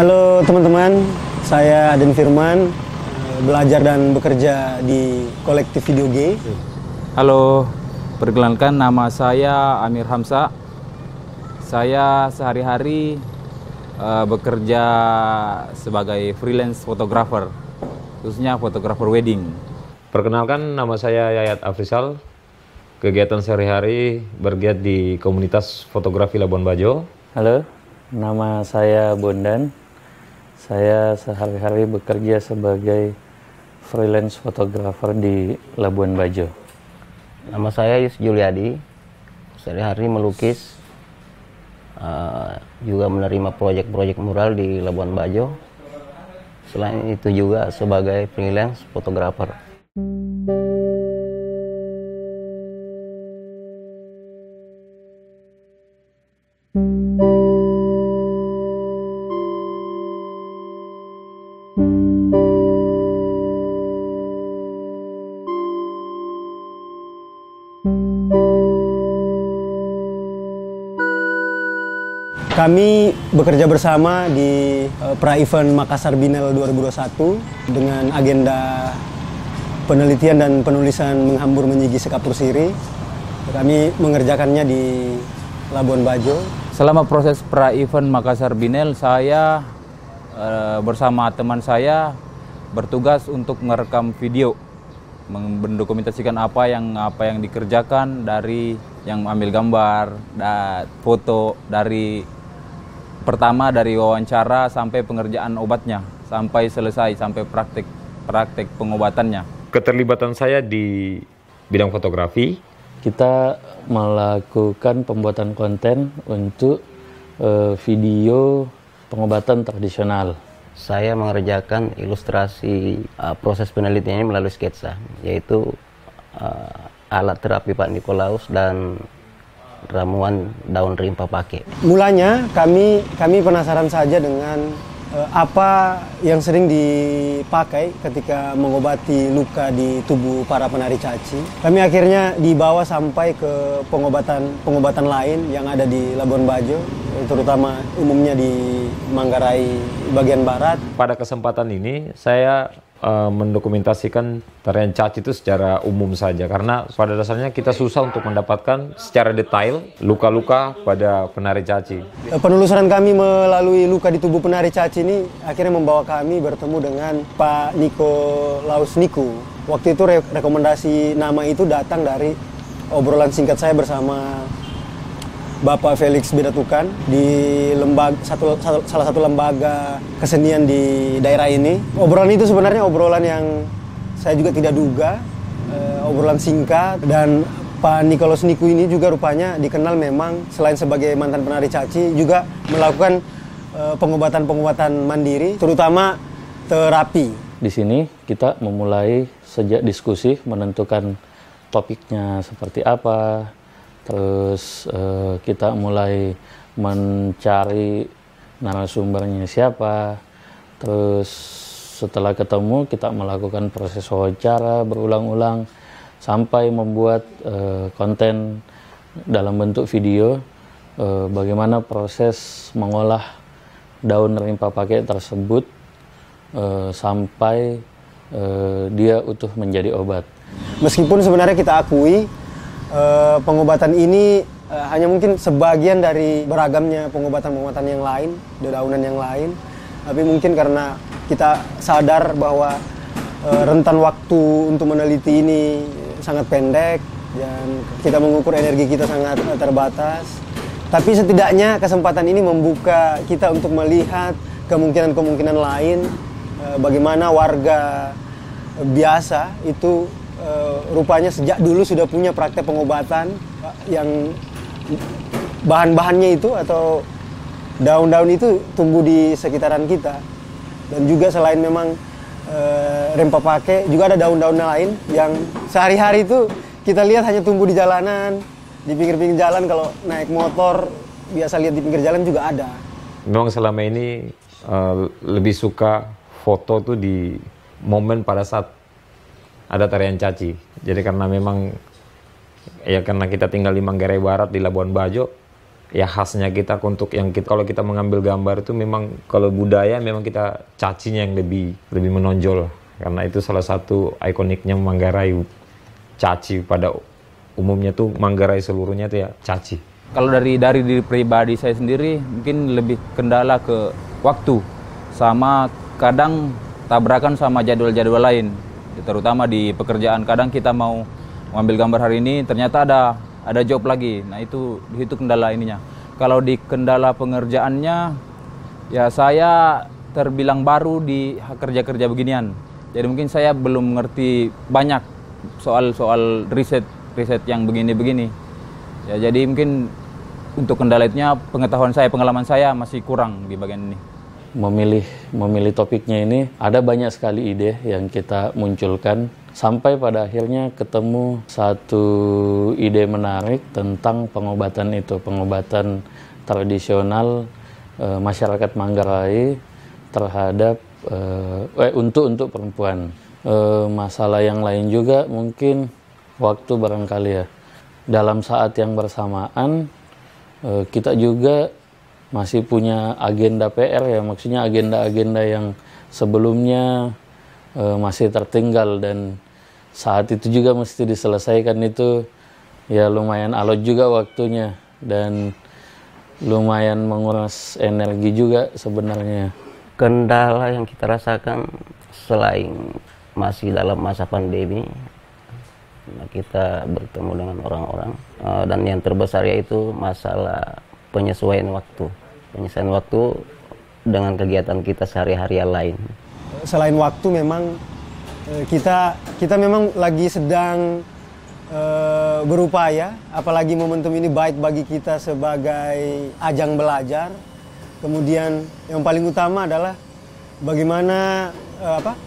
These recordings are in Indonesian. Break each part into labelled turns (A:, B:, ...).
A: Halo teman-teman, saya Aden Firman, belajar dan bekerja di kolektif Video G.
B: Halo, perkenalkan nama saya Amir Hamsa. Saya sehari-hari bekerja sebagai freelance fotografer, khususnya fotografer wedding.
C: Perkenalkan, nama saya Yayat Afrizal. Kegiatan sehari-hari bergiat di komunitas fotografi Labuan Bajo.
D: Halo, nama saya Bondan. Saya sehari-hari bekerja sebagai freelance fotografer di Labuan Bajo.
E: Nama saya Yus Juliadi. Sehari-hari melukis, juga menerima proyek-proyek mural di Labuan Bajo. Selain itu juga sebagai freelance fotografer.
A: Kami bekerja bersama di Pra-Event Makassar Binel 2021 dengan agenda penelitian dan penulisan menghambur menyigi sekapur siri. Kami mengerjakannya di Labuan Bajo. Selama proses
B: Pra-Event Makassar Binel, saya bersama teman saya bertugas untuk merekam video, mendokumentasikan apa yang dikerjakan, dari yang ambil gambar dan foto, dari pertama dari wawancara sampai pengerjaan obatnya, sampai selesai, sampai praktek pengobatannya.
C: Keterlibatan saya di bidang fotografi.
D: Kita melakukan pembuatan konten untuk video pengobatan tradisional.
E: Saya mengerjakan ilustrasi proses penelitiannya melalui sketsa, yaitu alat terapi Pak Nikolaus dan ramuan daun rimpa pake.
A: Mulanya kami penasaran saja dengan apa yang sering dipakai ketika mengobati luka di tubuh para penari caci. Kami akhirnya dibawa sampai ke pengobatan lain yang ada di Labuan Bajo, terutama umumnya di Manggarai bagian barat.
C: Pada kesempatan ini saya mendokumentasikan tarian caci itu secara umum saja, karena pada dasarnya kita susah untuk mendapatkan secara detail luka-luka pada penari caci.
A: Penelusuran kami melalui luka di tubuh penari caci ini akhirnya membawa kami bertemu dengan Pak Nikolaus Niku. Waktu itu rekomendasi nama itu datang dari obrolan singkat saya bersama Bapak Felix Bedatukan di salah satu lembaga kesenian di daerah ini. Obrolan itu sebenarnya obrolan yang saya juga tidak duga, obrolan singkat, dan Pak Nikolaus Niku ini juga rupanya dikenal memang selain sebagai mantan penari caci juga melakukan pengobatan-pengobatan mandiri, terutama terapi.
D: Di sini kita memulai sejak diskusi menentukan topiknya seperti apa. Terus kita mulai mencari narasumbernya siapa. Terus setelah ketemu kita melakukan proses wawancara berulang-ulang sampai membuat konten dalam bentuk video, bagaimana proses mengolah daun rimpa pake tersebut sampai dia utuh menjadi obat.
A: Meskipun sebenarnya kita akui pengobatan ini hanya mungkin sebagian dari beragamnya pengobatan-pengobatan yang lain, dedaunan yang lain. Tapi mungkin karena kita sadar bahwa rentan waktu untuk meneliti ini sangat pendek dan kita mengukur energi kita sangat terbatas. Tapi setidaknya kesempatan ini membuka kita untuk melihat kemungkinan-kemungkinan lain, bagaimana warga biasa itu rupanya sejak dulu sudah punya praktek pengobatan yang bahan-bahannya itu atau daun-daun itu tumbuh di sekitaran kita. Dan juga selain memang rimpa pake, juga ada daun-daun lain yang sehari-hari itu kita lihat hanya tumbuh di jalanan, di pinggir-pinggir jalan. Kalau naik motor biasa lihat di pinggir jalan juga ada.
C: Memang selama ini lebih suka foto tuh di momen pada saat ada tarian caci. Jadi karena memang ya karena kita tinggal di Manggarai Barat di Labuan Bajo, ya khasnya kita untuk yang kalau kita mengambil gambar itu memang kalau budaya memang kita cacinya yang lebih menonjol, karena itu salah satu ikoniknya Manggarai. Caci pada umumnya tuh Manggarai seluruhnya tuh ya caci.
B: Kalau dari diri pribadi saya sendiri mungkin lebih kendala ke waktu, sama kadang tabrakan sama jadwal-jadwal lain, terutama di pekerjaan. Kadang kita mau mengambil gambar hari ini ternyata ada job lagi. Nah itu kendala ininya. Kalau di kendala pengerjaannya, ya saya terbilang baru di kerja-kerja beginian. Jadi mungkin saya belum mengerti banyak soal riset yang begini-begini. Ya jadi mungkin untuk kendala itunya pengalaman saya masih kurang di bagian ini.
D: Memilih topiknya ini ada banyak sekali ide yang kita munculkan. Sampai pada akhirnya ketemu satu ide menarik tentang pengobatan tradisional masyarakat Manggarai terhadap untuk perempuan. Masalah yang lain juga mungkin waktu barangkali ya. Dalam saat yang bersamaan kita juga masih punya agenda PR ya, maksudnya agenda-agenda yang sebelumnya masih tertinggal, dan saat itu juga mesti diselesaikan. Itu ya lumayan alot juga waktunya dan lumayan menguras energi juga sebenarnya.
E: Kendala yang kita rasakan selain masih dalam masa pandemi, kita bertemu dengan orang-orang, dan yang terbesar yaitu masalah penyesuaian waktu dengan kegiatan kita sehari-hari yang lain.
A: Selain waktu memang kita memang lagi sedang berupaya, apalagi momentum ini baik bagi kita sebagai ajang belajar. Kemudian yang paling utama adalah bagaimana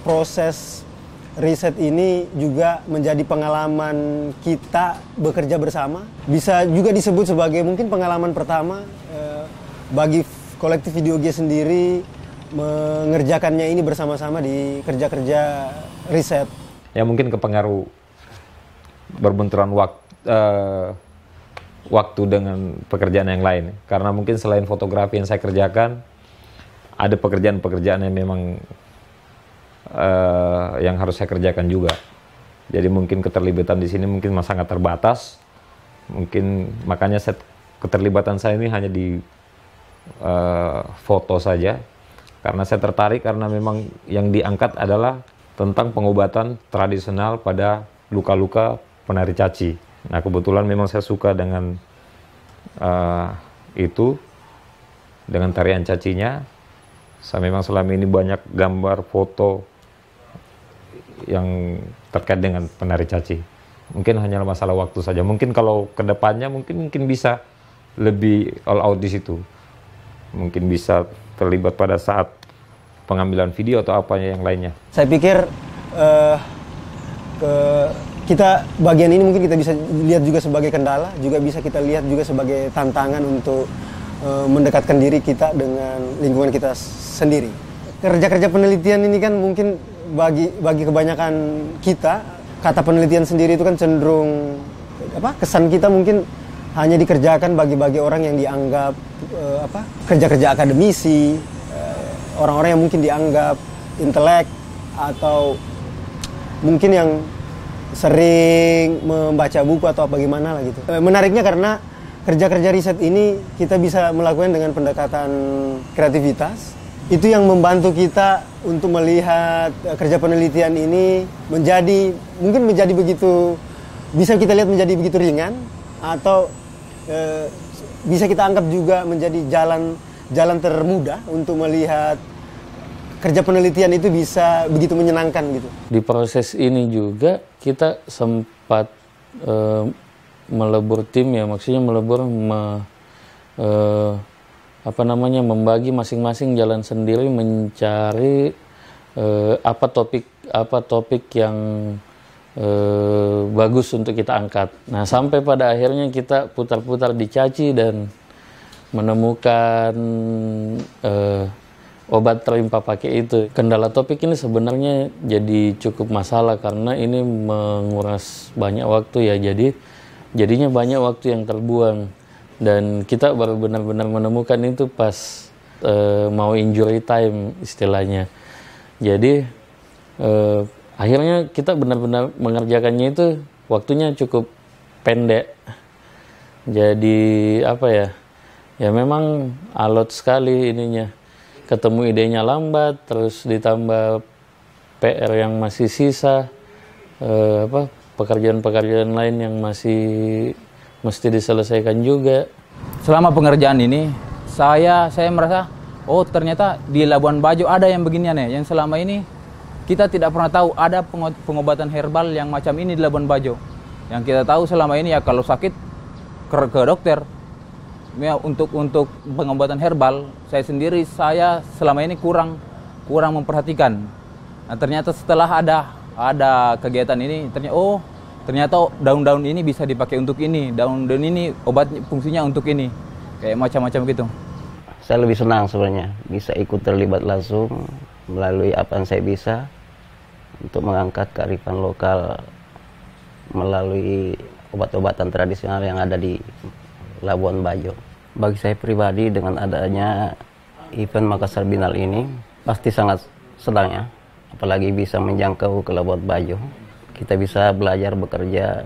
A: proses riset ini juga menjadi pengalaman kita bekerja bersama. Bisa juga disebut sebagai mungkin pengalaman pertama bagi kolektif Video G sendiri mengerjakannya ini bersama-sama di kerja-kerja riset.
C: Ya mungkin kepengaruh berbenturan waktu dengan pekerjaan yang lain. Karena mungkin selain fotografi yang saya kerjakan, ada pekerjaan-pekerjaan yang memang yang harus saya kerjakan juga. Jadi mungkin keterlibatan di sini mungkin sangat terbatas. Mungkin makanya keterlibatan saya ini hanya di foto saja. Karena saya tertarik karena memang yang diangkat adalah tentang pengobatan tradisional pada luka-luka penari caci. Nah kebetulan memang saya suka dengan itu, dengan tarian cacinya. Saya memang selama ini banyak gambar, foto yang terkait dengan penari caci. Mungkin hanya masalah waktu saja. Mungkin kalau kedepannya mungkin bisa lebih all out di situ. Mungkin bisa terlibat pada saat pengambilan video atau apa yang lainnya.
A: Saya pikir kita bagian ini mungkin kita bisa lihat juga sebagai kendala, juga bisa kita lihat juga sebagai tantangan untuk mendekatkan diri kita dengan lingkungan kita sendiri. Kerja-kerja penelitian ini kan mungkin bagi kebanyakan kita, kata penelitian sendiri itu kan cenderung kesan kita mungkin hanya dikerjakan bagi orang yang dianggap kerja-kerja akademisi, orang-orang yang mungkin dianggap intelek, atau mungkin yang sering membaca buku atau bagaimana lah gitu. Menariknya karena kerja-kerja riset ini kita bisa melakukan dengan pendekatan kreativitas. Itu yang membantu kita untuk melihat kerja penelitian ini mungkin menjadi begitu, bisa kita lihat menjadi begitu ringan, atau bisa kita anggap juga menjadi jalan termudah untuk melihat kerja penelitian itu bisa begitu menyenangkan gitu.
D: Di proses ini juga kita sempat melebur tim ya, maksudnya membagi masing-masing jalan sendiri mencari apa topik yang bagus untuk kita angkat. Nah, sampai pada akhirnya kita putar-putar di caci dan menemukan obat terlimpa pakai itu. Kendala topik ini sebenarnya jadi cukup masalah karena ini menguras banyak waktu ya. Jadinya banyak waktu yang terbuang. Dan kita baru benar-benar menemukan itu pas mau injury time istilahnya. Jadi akhirnya kita benar-benar mengerjakannya itu waktunya cukup pendek. Jadi apa ya? Ya memang alot sekali ininya. Ketemu idenya lambat, terus ditambah PR yang masih sisa, pekerjaan-pekerjaan lain yang masih mesti diselesaikan juga.
B: Selama pengerjaan ini, saya merasa, oh ternyata di Labuan Bajo ada yang beginian ya, yang selama ini kita tidak pernah tahu ada pengobatan herbal yang macam ini di Labuan Bajo. Yang kita tahu selama ini ya kalau sakit ke dokter. Ya, untuk pengobatan herbal, saya selama ini kurang memperhatikan. Nah, ternyata setelah ada kegiatan ini, ternyata daun-daun ini bisa dipakai untuk ini, daun-daun ini obat fungsinya untuk ini, kayak macam-macam gitu.
E: Saya lebih senang sebenarnya bisa ikut terlibat langsung melalui apa yang saya bisa untuk mengangkat kearifan lokal melalui obat-obatan tradisional yang ada di Labuan Bajo. Bagi saya pribadi dengan adanya event Makassar Biennale ini pasti sangat senang ya, apalagi bisa menjangkau ke Labuan Bajo. Kita bisa belajar bekerja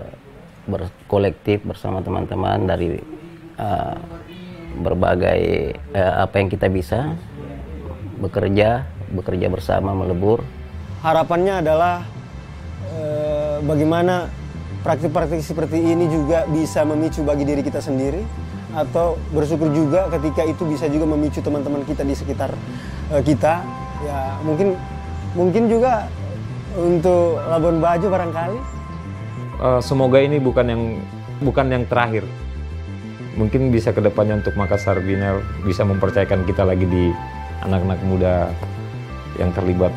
E: berkolektif bersama teman-teman dari berbagai apa yang kita bisa bekerja bersama melebur.
A: Harapannya adalah bagaimana praktik-praktik seperti ini juga bisa memicu bagi diri kita sendiri, atau bersyukur juga ketika itu bisa juga memicu teman-teman kita di sekitar kita. Ya mungkin juga untuk Labuan Bajo barangkali.
C: Semoga ini bukan yang terakhir. Mungkin bisa kedepannya untuk Makassar Biennale bisa mempercayakan kita lagi di anak-anak muda yang terlibat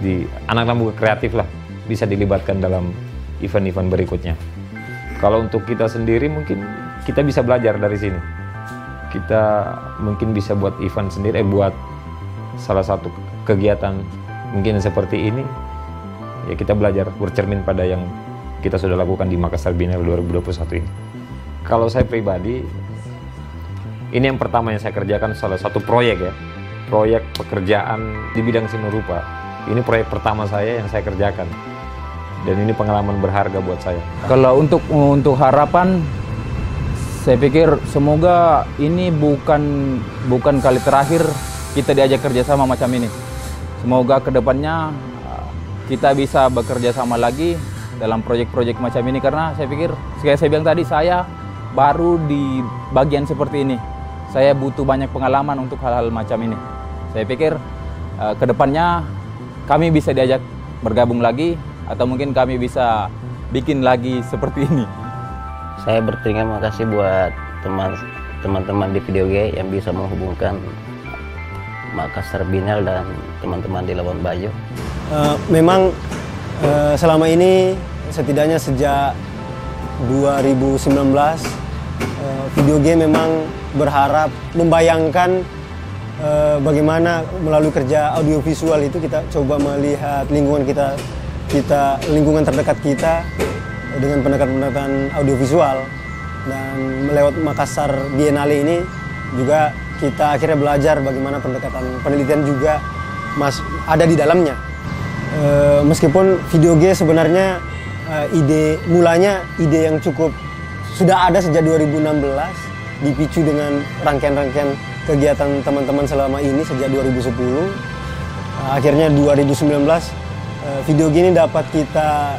C: di anak-anak muda kreatif lah, bisa dilibatkan dalam event-event berikutnya. Kalau untuk kita sendiri mungkin kita bisa belajar dari sini. Kita mungkin bisa buat event sendiri, buat salah satu kegiatan mungkin seperti ini. Ya kita belajar bercermin pada yang kita sudah lakukan di Makassar Biennale 2021 ini. Kalau saya pribadi, ini yang pertama yang saya kerjakan, salah satu proyek ya. Proyek pekerjaan di bidang seni rupa. Ini proyek pertama saya yang saya kerjakan. Dan ini pengalaman berharga buat saya.
B: Kalau untuk harapan, saya pikir semoga ini bukan kali terakhir kita diajak kerjasama macam ini. Semoga kedepannya kita bisa bekerja sama lagi dalam proyek-proyek macam ini, karena saya pikir, seperti saya bilang tadi, saya baru di bagian seperti ini. Saya butuh banyak pengalaman untuk hal-hal macam ini. Saya pikir kedepannya kami bisa diajak bergabung lagi, atau mungkin kami bisa bikin lagi seperti ini.
E: Saya berterima kasih buat teman-teman di Video G yang bisa menghubungkan Makassar Biennale dan teman-teman di Labuan Bajo.
A: Memang selama ini setidaknya sejak 2019 Video G memang berharap membayangkan bagaimana melalui kerja audiovisual itu kita coba melihat lingkungan lingkungan terdekat kita dengan pendekatan audiovisual. Dan lewat Makassar Biennale ini juga kita akhirnya belajar bagaimana pendekatan penelitian juga ada di dalamnya. Meskipun Video G sebenarnya mulanya ide yang cukup sudah ada sejak 2016, dipicu dengan rangkaian-rangkaian kegiatan teman-teman selama ini sejak 2010. Akhirnya 2019 Video G ini dapat kita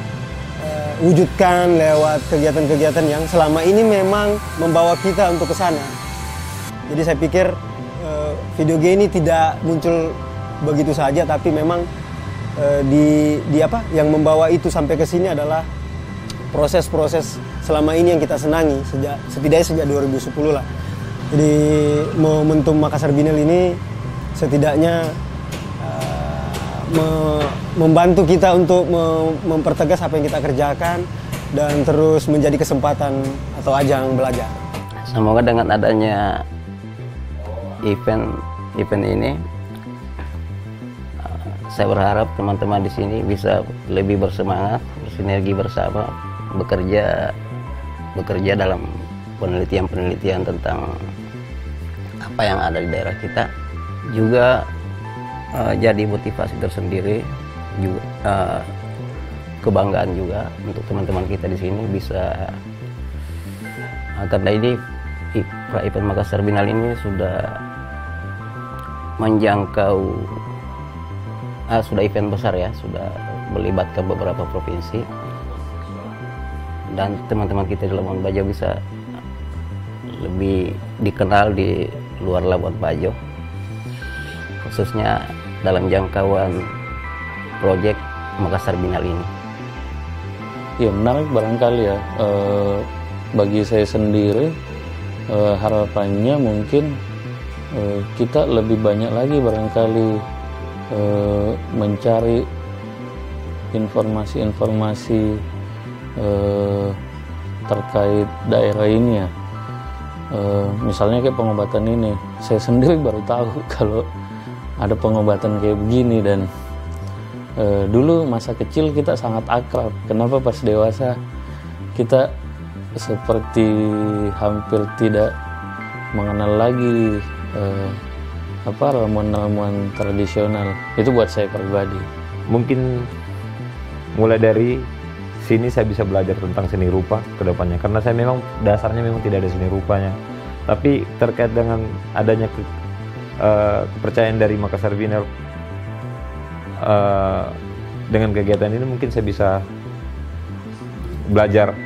A: wujudkan lewat kegiatan-kegiatan yang selama ini memang membawa kita untuk ke sana. Jadi saya pikir Video G ini tidak muncul begitu saja, tapi memang yang membawa itu sampai ke sini adalah proses-proses selama ini yang kita senangi setidaknya sejak 2010 lah. Jadi momentum Makassar Biennale ini setidaknya membantu kita untuk mempertegas apa yang kita kerjakan dan terus menjadi kesempatan atau ajang belajar.
E: Semoga dengan adanya event ini, saya berharap teman-teman di sini bisa lebih bersemangat, bersinergi bersama, bekerja dalam penelitian-penelitian tentang apa yang ada di daerah kita, juga jadi motivasi tersendiri, juga kebanggaan juga untuk teman-teman kita di sini bisa, karena ini event Makassar Biennale ini sudah menjangkau, sudah event besar ya, sudah melibatkan beberapa provinsi, dan teman-teman kita di Labuan Bajo bisa lebih dikenal di luar Labuan Bajo, khususnya dalam jangkauan proyek Makassar Biennale ini.
D: Ya menarik barangkali ya, bagi saya sendiri harapannya mungkin kita lebih banyak lagi barangkali mencari informasi-informasi terkait daerah ini ya. Misalnya kayak pengobatan ini, saya sendiri baru tahu kalau ada pengobatan kayak begini, dan dulu masa kecil kita sangat akrab. Kenapa pas dewasa kita seperti hampir tidak mengenal lagi ramuan-ramuan tradisional. Itu buat saya pribadi.
C: Mungkin mulai dari sini saya bisa belajar tentang seni rupa ke depannya, karena saya memang dasarnya memang tidak ada seni rupanya. Tapi terkait dengan adanya kepercayaan dari Makassar Biennale, dengan kegiatan ini mungkin saya bisa belajar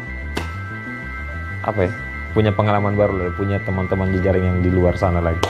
C: punya pengalaman baru, punya teman-teman jejaring yang di luar sana lagi.